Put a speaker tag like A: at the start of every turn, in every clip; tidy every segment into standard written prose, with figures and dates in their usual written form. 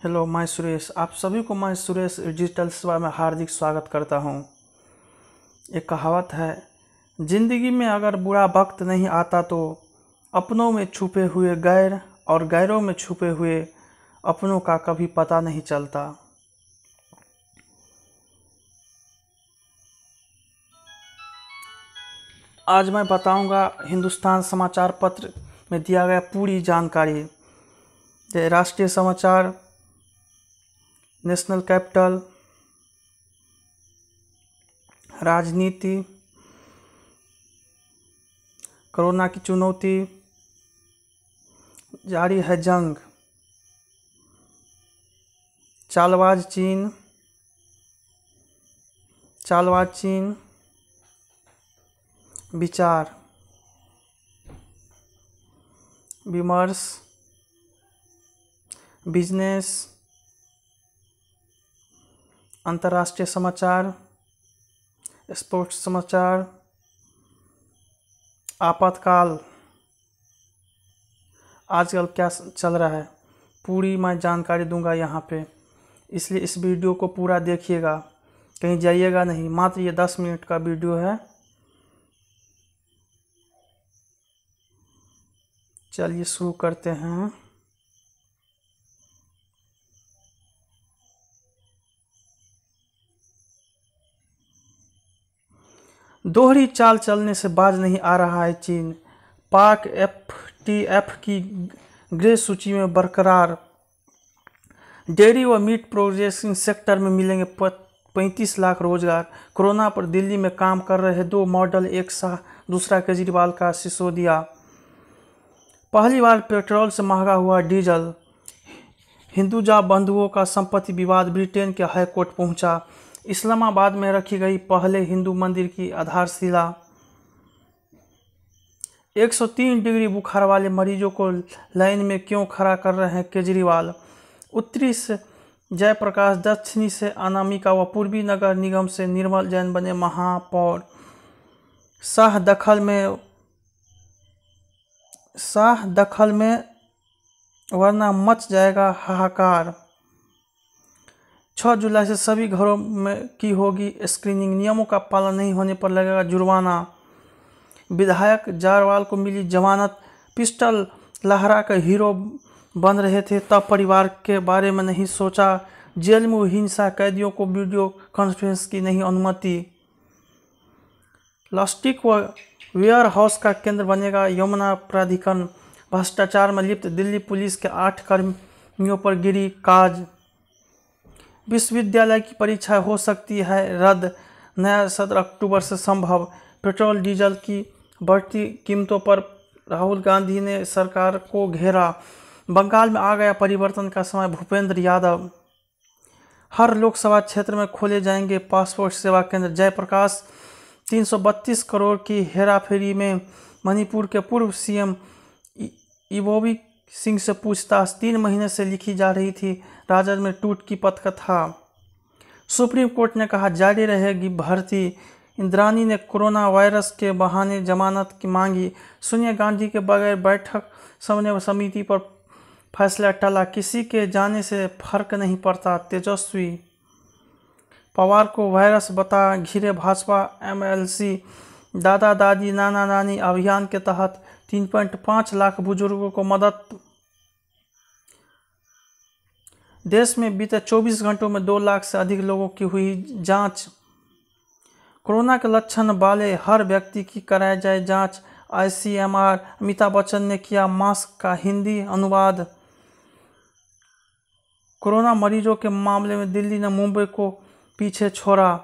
A: Hello, मैं सुरेश। आप सभी को मैं सुरेश डिजिटल सेवा में हार्दिक स्वागत करता हूं। एक कहावत है, जिंदगी में अगर बुरा वक्त नहीं आता तो अपनों में छुपे हुए गैर और गैरों में छुपे हुए अपनों का कभी पता नहीं चलता। आज मैं बताऊंगा हिंदुस्तान समाचार पत्र में दिया गया पूरी जानकारी। राष्ट्रीय समाचार, नेशनल कैपिटल, राजनीति, कोरोना की चुनौती, जारी है जंग, चालबाज चीन, विचार विमर्श, बिजनेस, अंतर्राष्ट्रीय समाचार, स्पोर्ट्स समाचार, आपातकाल, आजकल क्या चल रहा है, पूरी मैं जानकारी दूंगा यहाँ पे। इसलिए इस वीडियो को पूरा देखिएगा, कहीं जाइएगा नहीं। मात्र ये 10 मिनट का वीडियो है। चलिए शुरू करते हैं। दोहरी चाल चलने से बाज नहीं आ रहा है चीन। पाक FATF की ग्रे सूची में बरकरार। डेयरी व मीट प्रोसेसिंग सेक्टर में मिलेंगे 35 लाख रोजगार। कोरोना पर दिल्ली में काम कर रहे 2 मॉडल, एक शाह दूसरा केजरीवाल का सिसोदिया। पहली बार पेट्रोल से महंगा हुआ डीजल। हिंदुजा बंधुओं का संपत्ति विवाद ब्रिटेन के हाईकोर्ट पहुंचा। इस्लामाबाद में रखी गई पहले हिंदू मंदिर की आधारशिला। 103 डिग्री बुखार वाले मरीजों को लाइन में क्यों खड़ा कर रहे हैं केजरीवाल। उत्तरी से जयप्रकाश, दक्षिणी से अनामिका व पूर्वी नगर निगम से निर्मल जैन बने महापौर। शाह दखल में वरना मच जाएगा हाहाकार। 6 जुलाई से सभी घरों में की होगी स्क्रीनिंग। नियमों का पालन नहीं होने पर लगेगा जुर्माना। विधायक जारवाल को मिली जमानत। पिस्टल लहरा कर हीरो बन रहे थे तब परिवार के बारे में नहीं सोचा। जेल में हिंसा कैदियों को वीडियो कॉन्फ्रेंस की नहीं अनुमति। प्लास्टिक व वेयर हाउस का केंद्र बनेगा यमुना प्राधिकरण। भ्रष्टाचार में लिप्त दिल्ली पुलिस के 8 कर्मियों पर गिरी काज। विश्वविद्यालय की परीक्षा हो सकती है रद्द। नया सत्र अक्टूबर से संभव। पेट्रोल डीजल की बढ़ती कीमतों पर राहुल गांधी ने सरकार को घेरा। बंगाल में आ गया परिवर्तन का समय, भूपेंद्र यादव। हर लोकसभा क्षेत्र में खोले जाएंगे पासपोर्ट सेवा केंद्र। जयप्रकाश। 332 करोड़ की हेराफेरी में मणिपुर के पूर्व CM इबोबी सिंह से पूछताछ। 3 महीने से लिखी जा रही थी राजद में टूट की पटकथा। सुप्रीम कोर्ट ने कहा जारी रहेगी भर्ती। इंद्राणी ने कोरोना वायरस के बहाने जमानत की मांगी। सोनिया गांधी के बगैर बैठक समन्वय समिति पर फैसला टला। किसी के जाने से फर्क नहीं पड़ता। तेजस्वी। पवार को वायरस बता घिरे भाजपा MLC। दादा दादी नाना नानी अभियान के तहत 3.5 लाख बुजुर्गों को मदद। देश में बीते 24 घंटों में 2 लाख से अधिक लोगों की हुई जांच। कोरोना के लक्षण वाले हर व्यक्ति की कराई जाए जांच। ICMR। अमिताभ बच्चन ने किया मास्क का हिंदी अनुवाद। कोरोना मरीजों के मामले में दिल्ली ने मुंबई को पीछे छोड़ा।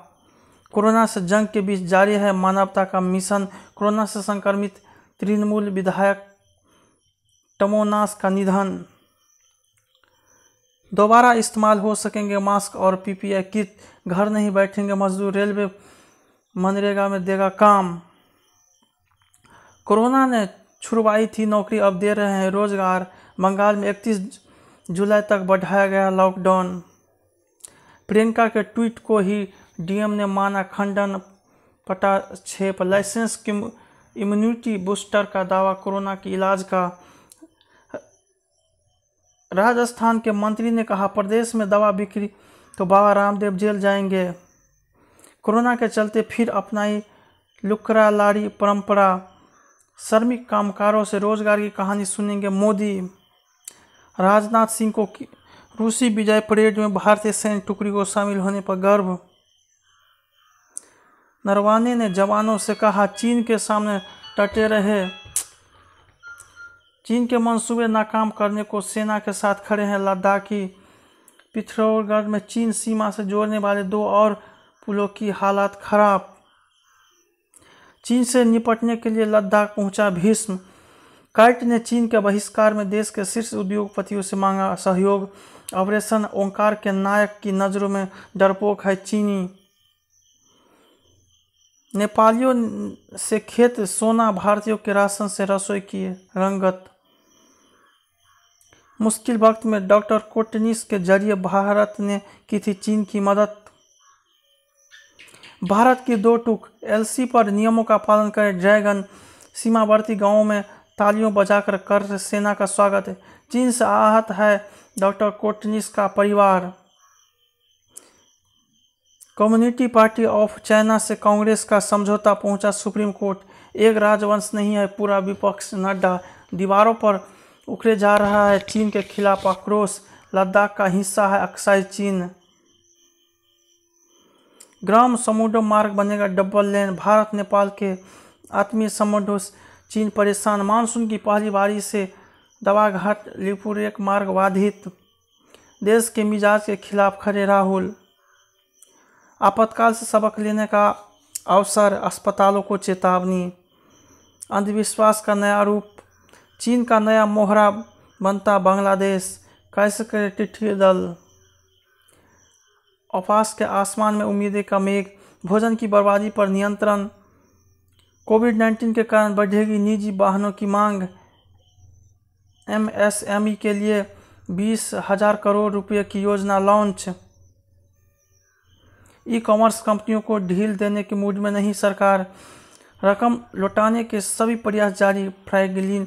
A: कोरोना से जंग के बीच जारी है मानवता का मिशन। कोरोना से संक्रमित तृणमूल विधायक टमोनास का निधन। दोबारा इस्तेमाल हो सकेंगे मास्क और PPI किट। घर नहीं बैठेंगे मजदूर, रेलवे मनरेगा में देगा काम। कोरोना ने छुड़वाई थी नौकरी, अब दे रहे हैं रोजगार। बंगाल में 31 जुलाई तक बढ़ाया गया लॉकडाउन। प्रियंका के ट्वीट को ही DM ने माना खंडन, पटाक्षेप। लाइसेंस इम्यूनिटी बूस्टर का दावा। कोरोना के इलाज का राजस्थान के मंत्री ने कहा, प्रदेश में दवा बिक्री तो बाबा रामदेव जेल जाएंगे। कोरोना के चलते फिर अपनाई लुकरा लाड़ी परंपरा, श्रमिक कामगारों से रोजगार की कहानी सुनेंगे मोदी। राजनाथ सिंह को रूसी विजय परेड में भारतीय सैन्य टुकड़ी को शामिल होने पर गर्व। नरवाने ने जवानों से कहा, चीन के सामने डटे रहे। चीन के मंसूबे नाकाम करने को सेना के साथ खड़े हैं लद्दाखी। पिथौरागढ़ में चीन सीमा से जोड़ने वाले 2 और पुलों की हालत खराब। चीन से निपटने के लिए लद्दाख पहुंचा भीष्म। काइट ने चीन के बहिष्कार में देश के शीर्ष उद्योगपतियों से मांगा सहयोग। ऑपरेशन ओंकार के नायक की नज़रों में डरपोक है चीनी। नेपालियों से खेत सोना, भारतीयों के राशन से रसोई की रंगत। मुश्किल वक्त में डॉक्टर कोटनिस के जरिए भारत ने की थी चीन की मदद। भारत की 2 टूक एलसी पर नियमों का पालन करे ड्रैगन। सीमावर्ती गांवों में तालियों बजाकर कर सेना का स्वागत है। चीन से आहत है डॉक्टर कोटनिस का परिवार। कम्युनिस्ट पार्टी ऑफ चाइना से कांग्रेस का समझौता पहुंचा सुप्रीम कोर्ट। एक राजवंश नहीं है पूरा विपक्ष, नड्डा। दीवारों पर उखड़े जा रहा है चीन के खिलाफ आक्रोश। लद्दाख का हिस्सा है अक्साई चीन। ग्राम समुद्र मार्ग बनेगा डबल लेन। भारत नेपाल के आत्मीय संबंधों से चीन परेशान। मानसून की पहली बारिश से दवाघाट लिपुरेक मार्ग बाधित। देश के मिजाज के खिलाफ खड़े राहुल। आपातकाल से सबक लेने का अवसर, अस्पतालों को चेतावनी। अंधविश्वास का नया रूप। चीन का नया मोहरा बनता बांग्लादेश। कैसे करे टिड्डी दल। आकाश के आसमान में उम्मीदें का मेघ। भोजन की बर्बादी पर नियंत्रण। कोविड-19 के कारण बढ़ेगी निजी वाहनों की मांग। एमएसएमई के लिए 20,000 करोड़ रुपए की योजना लॉन्च। ई कॉमर्स कंपनियों को ढील देने के मूड में नहीं सरकार। रकम लौटाने के सभी प्रयास जारी। फ्रैगलिन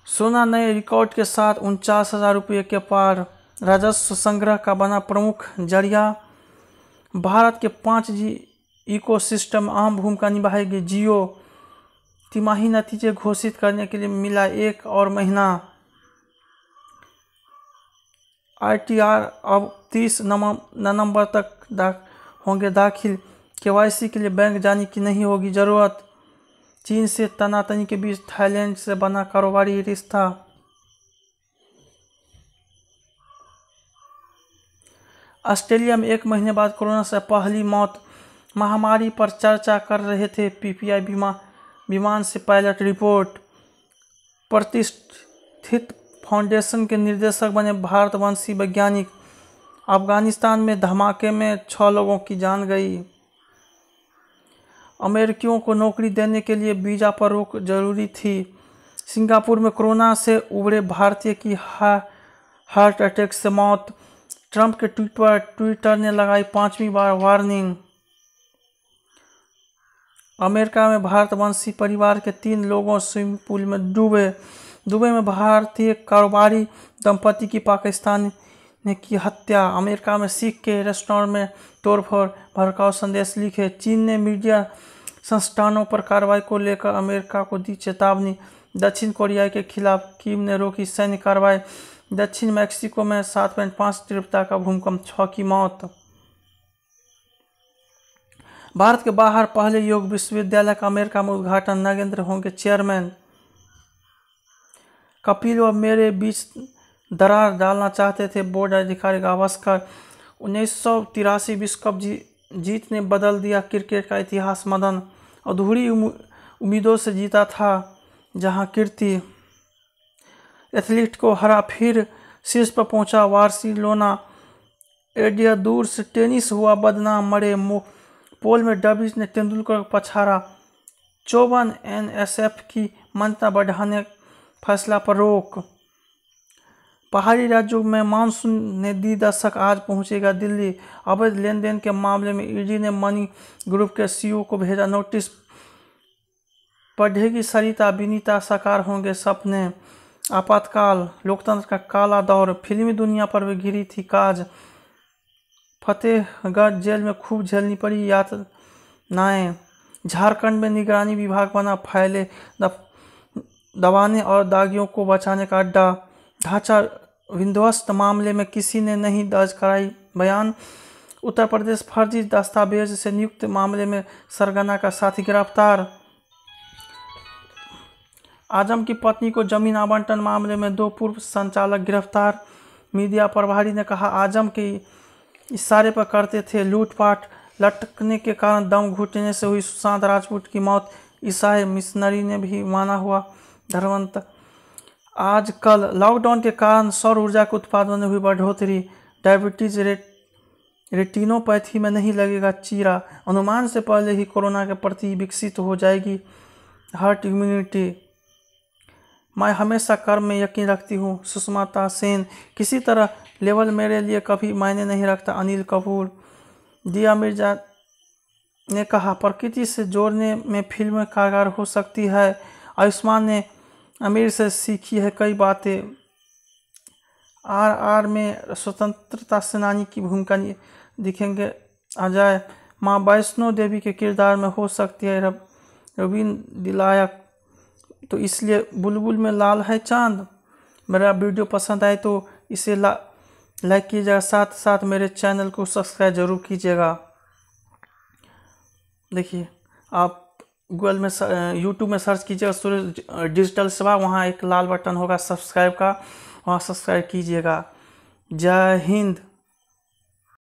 A: सोना नए रिकॉर्ड के साथ 49,000 रुपये के पार। राजस्व संग्रह का बना प्रमुख जरिया। भारत के 5G इकोसिस्टम अहम भूमिका निभाएगी जियो। तिमाही नतीजे घोषित करने के लिए मिला 1 और महीना। ITR अब 30 नवंबर तक होंगे दाखिल। KYC के लिए बैंक जाने की नहीं होगी ज़रूरत। चीन से तनातनी के बीच थाईलैंड से बना कारोबारी रिश्ता। ऑस्ट्रेलिया में 1 महीने बाद कोरोना से पहली मौत। महामारी पर चर्चा कर रहे थे PPI विमान से पायलट रिपोर्ट। प्रतिष्ठित फाउंडेशन के निर्देशक बने भारतवंशी वैज्ञानिक। अफगानिस्तान में धमाके में 6 लोगों की जान गई। अमेरिकियों को नौकरी देने के लिए वीजा पर रोक जरूरी थी। सिंगापुर में कोरोना से उबरे भारतीय की हार्ट अटैक से मौत। ट्रंप के ट्वीट पर ट्विटर ने लगाई 5वीं बार वार्निंग। अमेरिका में भारतवंशी परिवार के 3 लोगों स्विमिंग पूल में डूबे। दुबई में भारतीय कारोबारी दंपति की पाकिस्तानी ने की हत्या। अमेरिका में सिख के रेस्टोरेंट में तोड़फोड़, भड़काऊ संदेश लिखे। चीन ने मीडिया संस्थानों पर कार्रवाई को लेकर अमेरिका को दी चेतावनी। दक्षिण कोरिया के खिलाफ किम ने रोकी सैन्य कार्रवाई। दक्षिण मैक्सिको में 7.5 तीव्रता का भूकंप, 6 की मौत। भारत के बाहर पहले योग विश्वविद्यालय का अमेरिका में उद्घाटन। नागेंद्र होंगे चेयरमैन। कपिल व मेरे बीच दरार डालना चाहते थे बोर्ड अधिकारी गावस्कर। 1983 विश्व कप जीत ने बदल दिया क्रिकेट का इतिहास। मदन अधूरी उम्मीदों से जीता था जहां कीर्ति। एथलीट को हरा फिर शीर्ष पर पहुंचा बार्सिलोना। एडिया दूर से टेनिस हुआ बदनाम, मरे पोल में डबिस ने तेंदुलकर को पछाड़ा। 54 NSF की मान्यता बढ़ाने फैसला पर रोक। पहाड़ी राज्यों में मानसून ने दी दस्तक, आज पहुंचेगा दिल्ली। अवैध लेन देन के मामले में ईडी ने मनी ग्रुप के CEO को भेजा नोटिस। पढ़ेगी सरिता, विनीता, साकार होंगे सपने। आपातकाल, लोकतंत्र का काला दौर, फिल्मी दुनिया पर भी घिरी थी काज। फतेहगढ़ जेल में खूब झेलनी पड़ी यातनाएं। झारखंड में निगरानी विभाग बना फैले दबाने और दागियों को बचाने का अड्डा। ढांचा विध्वस्त मामले में किसी ने नहीं दर्ज कराई बयान। उत्तर प्रदेश फर्जी दस्तावेज से नियुक्त मामले में सरगना का साथी गिरफ्तार। आजम की पत्नी को जमीन आवंटन मामले में 2 पूर्व संचालक गिरफ्तार। मीडिया प्रभारी ने कहा आजम के इशारे पर करते थे लूटपाट। लटकने के कारण दम घुटने से हुई सुशांत राजपूत की मौत, ईसाई मिशनरी ने भी माना हुआ धर्मांतर। आजकल लॉकडाउन के कारण सौर ऊर्जा के उत्पादन में हुई बढ़ोतरी। डायबिटीज रेटिनोपैथी में नहीं लगेगा चीरा। अनुमान से पहले ही कोरोना के प्रति विकसित हो जाएगी हर्ड इम्यूनिटी। मैं हमेशा कर्म में यकीन रखती हूँ। सुष्मिता सेन। किसी तरह लेवल मेरे लिए कभी मायने नहीं रखता। अनिल कपूर। दिया मिर्जा ने कहा प्रकृति से जोड़ने में फिल्म कारगर हो सकती है। आयुष्मान ने आमिर से सीखी है कई बातें। RR में स्वतंत्रता सेनानी की भूमिका दिखेंगे अजय। माँ वैष्णो देवी के किरदार में हो सकती है रवीन दिलायक, तो इसलिए बुलबुल में लाल है चांद। मेरा वीडियो पसंद आए तो इसे लाइक कीजिएगा, साथ साथ मेरे चैनल को सब्सक्राइब जरूर कीजिएगा। देखिए आप गूगल में यूट्यूब में सर्च कीजिएगा सूरज डिजिटल सेवा, वहाँ एक लाल बटन होगा सब्सक्राइब का, वहाँ सब्सक्राइब कीजिएगा। जय हिंद।